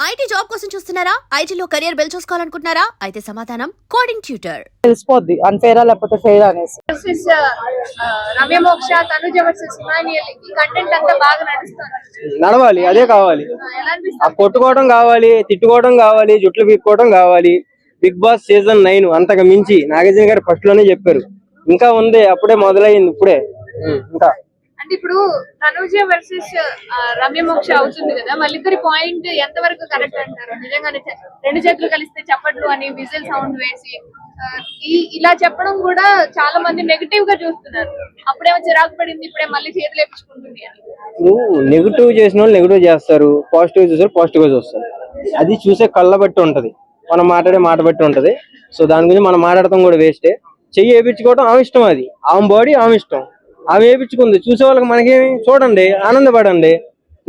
IT job కోసం చూస్తున్నారా? ఐటీలో కెరియర్ బిల్డ్ చూసుకోవాలనుకుంటున్నారా? అయితే సమాధానం కోడింగ్ ట్యూటర్. తెలిసిపోద్ది అన్ఫేరా లేకపోతే ఫెయిర్ అనేసి. రమ్య మోక్ష తనుజ వర్సెస్ ఇమాన్యుయల్ ఈ కంటెంట్ అంతా బాగా నడవాలి, అదే కావాలి. ఆ కొట్టుకోవడం కావాలి, తిట్టుకోవడం కావాలి, జుట్లు పీక్కోవడం కావాలి. బిగ్ బాస్ సీజన్ 9 అంతకు మించి నాగార్జున గారు ఫస్ట్ లోనే చెప్పారు. ఇంకా ఉంది, అప్పుడే మొదలైంది. ఇప్పుడే ఇంకా అంటే ఇప్పుడు తనుజ వర్సెస్ రమ్య మోక్ష అవుతుంది కదా, వాళ్ళిద్దరి పాయింట్ ఎంత వరకు కరెక్ట్ అంటారు? నిజంగానే రెండు చేతులు కలిస్తే చప్పట్లు అని విజిల్ సౌండ్ వేసి ఇలా చెప్పడం కూడా చాలా మంది నెగటివ్ గా చూస్తున్నారు. అప్పుడేమో చిరాకు పడింది, ఇప్పుడే మళ్ళీ చేతులు వేపించుకుంటుంది అని. నెగిటివ్ చేసిన వాళ్ళు నెగిటివ్ చేస్తారు, పాజిటివ్ చూసారు పాజిటివ్ గా చూస్తారు. అది చూసే కళ్ళ బట్టి ఉంటది, మనం మాట్లాడే మాట బట్టి ఉంటది. సో దాని గురించి మనం మాట్లాడటం కూడా వేస్టే. చెయ్యి వేయించుకోవడం ఆమె ఇష్టం, అది ఆమె బాడీ ఆమె ఇష్టం. ఆమె వేయించుకుంది, చూసే వాళ్ళకి మనకేమి, చూడండి, ఆనందపడండి.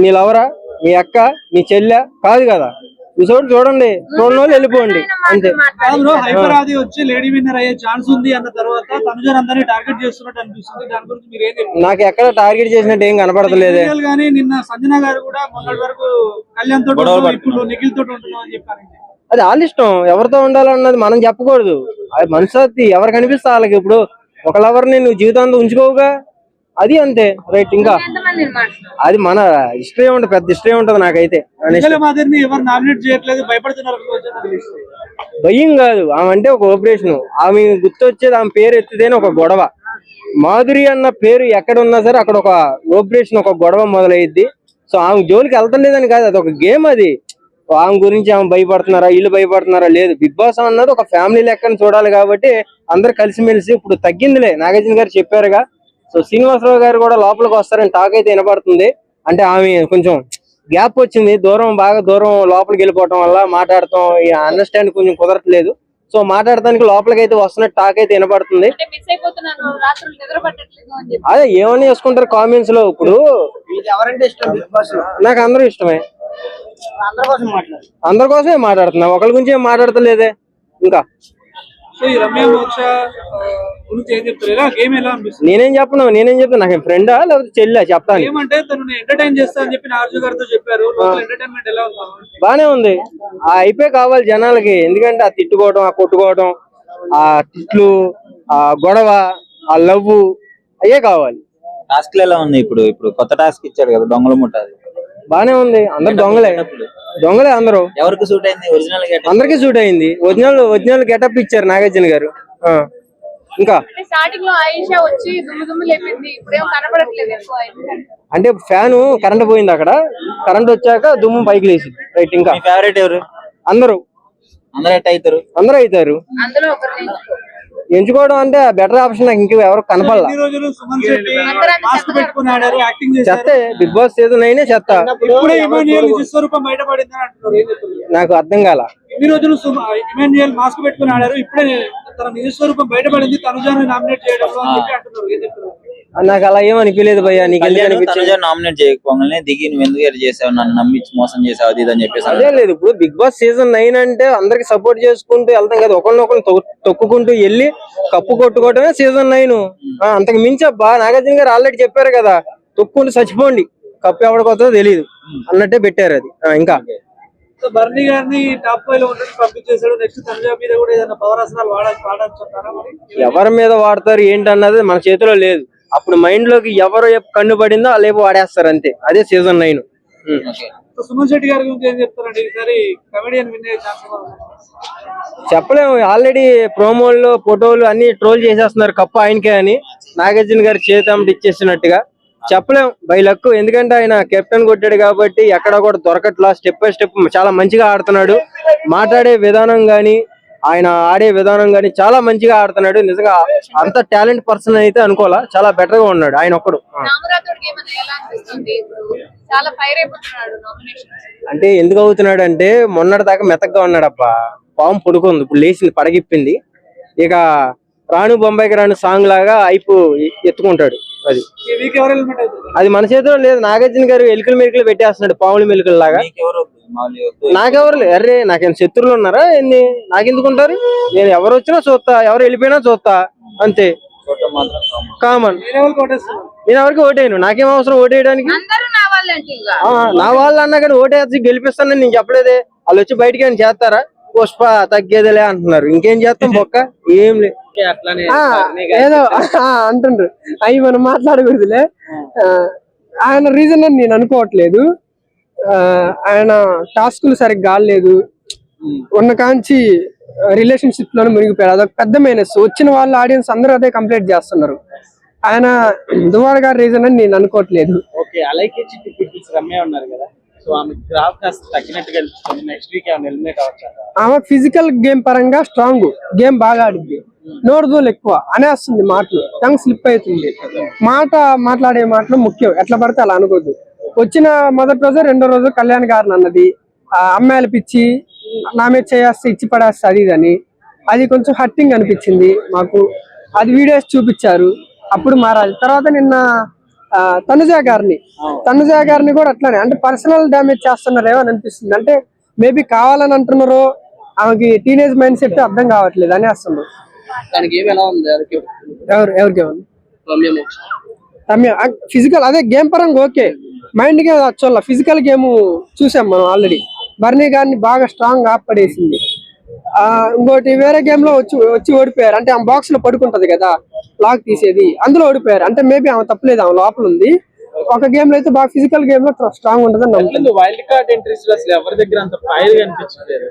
మీ లవరా, మీ అక్క, మీ చెల్లె కాదు కదా, చూసేవాడు చూడండి, చూడండి వాళ్ళు వెళ్ళిపోండి అంతే. హైపర్ ఆది వచ్చి లేడీ విన్నర్ అయ్యే ఛాన్స్ ఉంది అన్న తర్వాత తనుజ అందరినీ టార్గెట్ చేస్తున్నట్టు అనిపిస్తుంది. దాని గురించి మీరు ఏం చెప్తారు? నాకు ఎక్కడ టార్గెట్ చేసినట్టు ఏం కనపడతలేదే. కానీ నిన్న సంజన గారు కూడా మొన్నటి వరకు కళ్యాణ్ తోటి ఇప్పుడు నిఖిల్ తోటి ఉంటున్నాం అని చెప్పారు. అది వాళ్ళ ఇష్టం, ఎవరితో ఉండాలన్నది మనం చెప్పకూడదు. అది మనసాతి ఎవరు కనిపిస్తే వాళ్ళకి. ఇప్పుడు ఒక లవర్ని నువ్వు జీవితాంతం ఉంచుకోవుగా, అది అంతే రైట్. ఇంకా అది మన హిస్టరీ ఉంటుంది, పెద్ద హిస్టరీ ఉంటది. నాకైతే భయం కాదు, ఆమె అంటే ఒక ఆపరేషన్. ఆమె గుర్తొచ్చేది ఆమె పేరు ఎత్తితేనే ఒక గొడవ. మాధురి అన్న పేరు ఎక్కడ ఉన్నా సరే అక్కడ ఒక ఆపరేషన్, ఒక గొడవ మొదలయ్యిద్ది. సో ఆమె జోలికి వెళ్తలేదని కాదు, అది ఒక గేమ్. అది ఆమె గురించి ఆమె భయపడుతున్నారా, వీళ్ళు భయపడుతున్నారా లేదు. బిగ్ బాస్ అన్నది ఒక ఫ్యామిలీ లెక్కని చూడాలి కాబట్టి అందరు కలిసిమెలిసి. ఇప్పుడు తగ్గిందిలే, నాగార్జున గారు చెప్పారుగా. సో శ్రీనివాసరావు గారు కూడా లోపలికి వస్తారని టాక్ అయితే వినపడుతుంది. అంటే ఆమె కొంచెం గ్యాప్ వచ్చింది, బాగా దూరం లోపలికి వెళ్ళిపోవటం వల్ల మాట్లాడటం అండర్స్టాండ్ కొంచెం కుదరట్లేదు. సో మాట్లాడటానికి లోపలికి అయితే వస్తున్నట్టు టాక్ అయితే వినపడుతుంది. అదే ఏమని వేసుకుంటారు కామెంట్స్ లో. ఇప్పుడు నాకు అందరూ ఇష్టమే, అందరి కోసమే మాట్లాడుతున్నా, ఒకరి గురించి ఏం మాట్లాడతలేదే. ఇంకా నేనేం చెప్పను, నాకు ఫ్రెండా లేకపోతే చెల్లా చెప్తాను. బానే ఉంది, ఆ అయిపోయి కావాలి జనాలకి. ఎందుకంటే ఆ తిట్టుకోవడం, ఆ కొట్టుకోవడం, ఆ తిట్లు, ఆ గొడవ, ఆ లవ్ అయ్యే కావాలి. టాస్క్ ఎలా ఉంది? ఇప్పుడు కొత్త టాస్క్ ఇచ్చాడు కదా, దొంగల ముఠ. బానే ఉంది, అందరు దొంగలే అందరూ. ఎవరికి సూట్ అయింది? ఒరిజినల్ గెటప్ అందరికి సూట్ అయింది. ఒరిజినల్ గెటప్ ఇచ్చారు నాగార్జున గారు. ఇంకా స్టార్టింగ్ లో ఆయిషా వచ్చి దుమ్ము లేపింది, ఇప్పుడేమో కనపడట్లేదు. అంటే ఫ్యాన్ కరెంట్ పోయింది, అక్కడ కరెంట్ వచ్చాక దుమ్ము పైకి లేచింది. రైట్. ఇంకా ఫేవరెట్ ఎవరు? అందరూ అవుతారు. అందులో ఒకరు ఎంచుకోవడం అంటే బెటర్ ఆప్షన్. నాకు ఇంకా ఎవరు కనపడలా. చెత్తే బిగ్ బాస్ సీజన్ 9 చెత్త. నాకు అర్థం కాల. ఇన్ని రోజులు ఇమాన్యుయల్ మాస్క్ పెట్టుకుని ఆడారు, ఇప్పుడే తన నిజ స్వరూపం బయటపడింది. తనుజాను నామినేట్ చేయడం నాకు అలా ఏం అనిపించలేదు భయ్యా. నీకు నామినేట్ చేయకపోగానే దిగి నువ్వు ఎందుకు చేసావు, నన్ను నమ్మించి మోసం చేసావు, అది అని చెప్పేసి. అదే లేదు, ఇప్పుడు బిగ్ బాస్ సీజన్ 9 అంటే అందరికి సపోర్ట్ చేసుకుంటూ వెళ్తాం కదా, ఒకరినొకరిని తొక్కుకుంటూ వెళ్ళి కప్పు కొట్టుకోవడమే సీజన్ 9. అంతకు మించి అబ్బా, నాగార్జున గారు ఆల్రెడీ చెప్పారు కదా, తొక్కుంటూ చచ్చిపోండి, కప్పు ఎవరికొస్తుందో తెలియదు అన్నట్టే పెట్టారు అది. ఇంకా బర్నీ గారిని టాప్ 5 లో ఉన్నట్టు పంపించేశాడు. నెక్స్ట్ తనుజ మీద కూడా ఏదైనా పవర్ అసలు వాడాలంటారా? ఎవరి మీద వాడతారు ఏంటన్నది మన చేతిలో లేదు. అప్పుడు మైండ్ లోకి ఎవరు కన్ను పడిందో లేపు వాడేస్తారు అంతే. అదే సీజన్ 9. సుమన్ శెట్టి గారి గురించి ఏం చెప్తారండి? ఈసారి కమెడియన్ విన్ అయ్యే ఛాన్స్ చెప్పలేము. ఆల్రెడీ ప్రోమోల్లో ఫోటోలు అన్ని ట్రోల్ చేసేస్తున్నారు కప్పు ఆయనకే అని. నాగార్జున గారు చేతమ్మటి ఇచ్చేసినట్టుగా చెప్పలేం బై లక్. ఎందుకంటే ఆయన కెప్టెన్ కొట్టాడు కాబట్టి ఎక్కడ కూడా దొరకట్లా. స్టెప్ బై స్టెప్ చాలా మంచిగా ఆడుతున్నాడు. మాట్లాడే విధానం గాని, ఆయన ఆడే విధానం గాని చాలా మంచిగా ఆడుతున్నాడు. నిజంగా అంత టాలెంట్ పర్సన్ అయితే అనుకోవాలా, చాలా బెటర్ గా ఉన్నాడు ఆయన ఒక్కడు. అంటే ఎందుకు అవుతున్నాడు అంటే, మొన్నటి దాకా మెత్తగా ఉన్నాడు అబ్బా. పాము పడుకుంది, ఇప్పుడు లేచింది, పడగిప్పింది. ఇక రాను బొంబాయికి రాను సాంగ్ లాగా అయిపో ఎత్తుకుంటాడు. అది మన చేతిలో లేదు. నాగార్జున గారు ఎలుకలు మెలుకలు పెట్టేస్తున్నాడు, పాములు మెలుకలు లాగా. నాకెవరు అర్రే, నాకేం శత్రువులు ఉన్నారా ఏంది? నాకెందుకుంటారు? నేను ఎవరు వచ్చినా చూస్తా, ఎవరు వెళ్ళిపోయినా చూస్తా, అంతే. కామన్. నేను ఎవరికి ఓటేయను, నాకేం అవసరం ఓటేయడానికి. అందరూ నా వాళ్ళంటే ఇంకా నా వాళ్ళు అన్నా కానీ ఓటేసి గెలిపిస్తానని నేను చెప్పలేదే. వాళ్ళు వచ్చి బయటికి ఏమైనా చేస్తారా? పుష్ప తగ్గేదిలే అంటున్నారు, ఇంకేం చేస్తాం బొక్క, ఏం లేదు. ఏదో అంటుండ్రు అవి మనం మాట్లాడకూడదులే. ఆయన రీజన్ అని నేను అనుకోవట్లేదు. ఆయన టాస్కులు సరిగ్గా ఆడలేదు, ఉన్న కాంచి రిలేషన్షిప్ లోనే మునిగిపోయారు. అదొక పెద్ద మైనస్. వచ్చిన వాళ్ళ ఆడియన్స్ అందరూ అదే కంప్లైంట్ చేస్తున్నారు. ఆయన దువ్వాడ గారి రీజన్ అని నేను అనుకోవట్లేదు. ఓకే, అలాగే రమ్య ఉన్నారు కదా, సో ఆమె గ్రాఫ్ కాస్త తగ్గినట్టుగా అనిపిస్తుంది. నెక్స్ట్ వీక్ ఏమైనా ఎలిమినేట్ అవ్వచ్చు. ఆమె ఫిజికల్ గేమ్ పరంగా స్ట్రాంగ్, గేమ్ బాగా ఆడిద్ది, నోరుదోలు ఎక్కువ అనేస్తుంది, మాటలు టంగ్ స్లిప్ అవుతుంది. మాట్లాడే మాటలు ముఖ్యం, ఎట్లా పడితే అలా అనుకోద్దు. వచ్చిన మొదటి రోజు రెండో రోజు కళ్యాణ్ గారిని అన్నది అమ్మాయిలు పిచ్చి నా మీద చేస్తే ఇచ్చి పడేస్తే అది ఇదని, అది కొంచెం హర్టింగ్ అనిపించింది మాకు. అది వీడియోస్ చూపించారు, అప్పుడు మారాలి. తర్వాత నిన్న తనుజ గారిని కూడా అట్లానే, అంటే పర్సనల్ డ్యామేజ్ చేస్తున్నారేమో అని అనిపిస్తుంది. అంటే మేబీ కావాలని అంటున్నారో, ఆమెకి టీనేజ్ మైండ్ సెట్ అర్థం కావట్లేదు అని వస్తున్నారు. ఎవరికి రమ్య ఫిజికల్ అదే గేమ్ పరంగా ఓకే, మైండ్ గేమ్ వచ్చోళ్ళ ఫిజికల్ గేమ్ చూసాం మనం ఆల్రెడీ. బర్నీ గారిని బాగా స్ట్రాంగ్ ఆపడేసింది. ఇంకోటి వేరే గేమ్ లో వచ్చి ఓడిపోయారు. అంటే ఆమె బాక్స్ లో పడుకుంటది కదా, లాక్ తీసేది, అందులో ఓడిపోయారు. అంటే మేబీ ఆమె తప్పలేదు, ఆమె లోపల ఉంది. ఒక గేమ్ లో అయితే బాగా ఫిజికల్ గేమ్ లో స్ట్రాంగ్ ఉంటదని నమ్ముతుంది. వైల్డ్ కార్డ్ ఎంట్రీస్ లో అసలు ఎవరి దగ్గర అంత ఫైర్ కనిపించలేదు,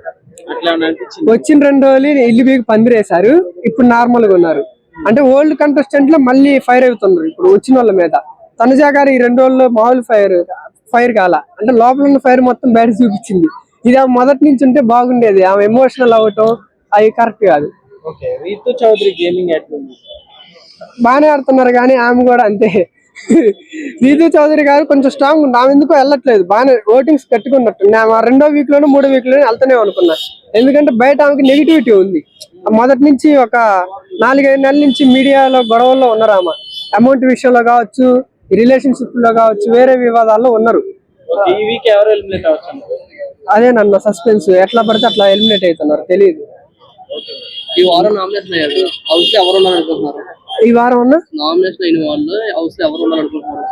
అట్లా అనిపించింది. వచ్చిన 2 రోజులు ఇల్లు బీగి పందిరేశారు, ఇప్పుడు నార్మల్ గా ఉన్నారు. అంటే ఓల్డ్ కంటెస్టెంట్ లో మళ్ళీ ఫైర్ అవుతున్నారు ఇప్పుడు వచ్చిన వాళ్ళ మీద. తనుజ గారు ఈ 2 రోజుల్లో మామూలు ఫైర్ కాల, అంటే లోపల ఉన్న ఫైర్ మొత్తం బయట చూపించింది. ఇది ఆమె మొదటి నుంచి ఉంటే బాగుండేది. ఆమె ఎమోషనల్ అవ్వటం అవి కరెక్ట్ కాదు. ఓకే, రీతు చౌదరి గేమింగ్ ఎట్లుంది? బాగానే ఆడుతున్నారు కానీ ఆమె కూడా అంతే. రీతు చౌదరి గారు కొంచెం స్ట్రాంగ్ ఉంది, ఆమె ఎందుకో వెళ్ళట్లేదు. బాగానే ఓటింగ్స్ కట్టుకున్నట్టు. నేను 2వ వీక్ లోనూ 3వ వీక్ లోనే వెళ్తానే అనుకున్నా. ఎందుకంటే బయట ఆమెకి నెగిటివిటీ ఉంది. మొదటి నుంచి ఒక 4-5 నెలల నుంచి మీడియాలో గొడవల్లో ఉన్నారు. ఆమె అమౌంట్ విషయంలో కావచ్చు, రిలేషన్షిప్ లో కావచ్చు, వేరే వివాదాల్లో ఉన్నారు. ఈ వీక్ ఎవరు ఎలిమినేట్ అవ్వచ్చు? అదే నన్ను సస్పెన్స్, ఎట్లా పడితే అట్లా ఎలిమినేట్ అవుతున్నారు, తెలియదు. ఈ వారం నామినేషన్ అయ్యారు, హౌస్ లో ఎవరు ఉన్నారనుకుంటున్నారు? ఈ వారం ఉన్న నామినేషన్ అయిన వాళ్ళు హౌస్ లో ఎవరు ఉన్నారనుకుంటున్నారు?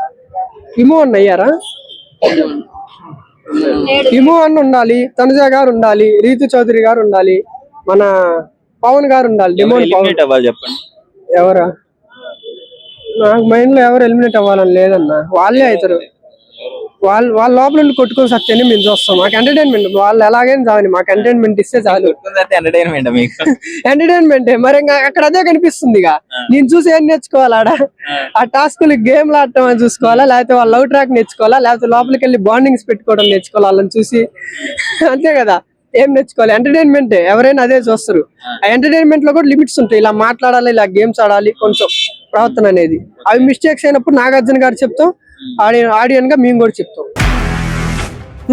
ఇమో అన్న అయ్యారా? ఇమో అన్న ఉండాలి, తనుజ గారు ఉండాలి, రీతు చౌదరి గారు ఉండాలి, మన పవన్ గారు ఉండాలి. ఎలిమినేట్ అవ్వాలి చెప్పండి. ఎవరా? నాకు మైండ్ లో ఎవరు ఎలిమినేట్ అవ్వాలని లేదన్న, వాళ్ళే అవుతారు. వాళ్ళ లోపల నుండి కొట్టుకొని సత్యాన్ని మేము చూస్తాం. మాకు ఎంటర్టైన్మెంట్, వాళ్ళు ఎలాగైనా చాలని మాకు ఎంటర్టైన్మెంట్ ఇస్తే చాలు. ఎంటర్టైన్మెంట్ మీకు ఎంటర్టైన్మెంట్ మరి ఇంకా అక్కడ అదే కనిపిస్తుంది. ఇక నేను చూసి ఏం నేర్చుకోవాలా? ఆడ ఆ టాస్కులు గేమ్లు ఆడటం అని చూసుకోవాలా, లేకపోతే వాళ్ళ లవ్ ట్రాక్ నేర్చుకోవాలా, లేకపోతే లోపలికి వెళ్ళి బాండింగ్స్ పెట్టుకోవడం నేర్చుకోవాలి వాళ్ళని చూసి. అంతే కదా, ఏం నేర్చుకోవాలి? ఎంటర్టైన్మెంట్ ఎవరైనా అదే చూస్తారు. ఆ ఎంటర్టైన్మెంట్ లో కూడా లిమిట్స్ ఉంటాయి. ఇలా మాట్లాడాలి, ఇలా గేమ్స్ ఆడాలి, కొంచెం ప్రవర్తన అనేది. అవి మిస్టేక్స్ అయినప్పుడు నాగార్జున గారు చెప్తాం, ఆడియన్ గా మేము కూడా చెప్తాం.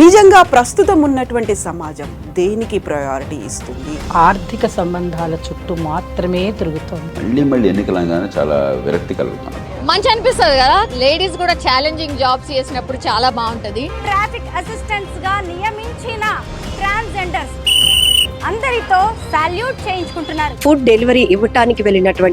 నిజంగా ప్రస్తుతం ఉన్నటువంటి సమాజం దేనికి ప్రయారిటీ ఇస్తుంది? ఆర్థిక సంబంధాల చుట్టూ మాత్రమే తిరుగుతోంది. మళ్ళీ ఎన్నికలంగానే చాలా విరక్తి కలుగుతాను. మంచి అనిపిస్తుంది కదా, లేడీస్ కూడా ఛాలెంజింగ్ జాబ్స్ చేసినప్పుడు చాలా బాగుంటది. ట్రాఫిక్ అసిస్టెంట్స్ గా నియమించిన ట్రాన్స్జెండర్స్ అందరితో సాల్యూట్ చేయించుకుంటున్నారు. ఫుడ్ డెలివరీ ఇవ్వటానికి వెళ్ళినటువంటి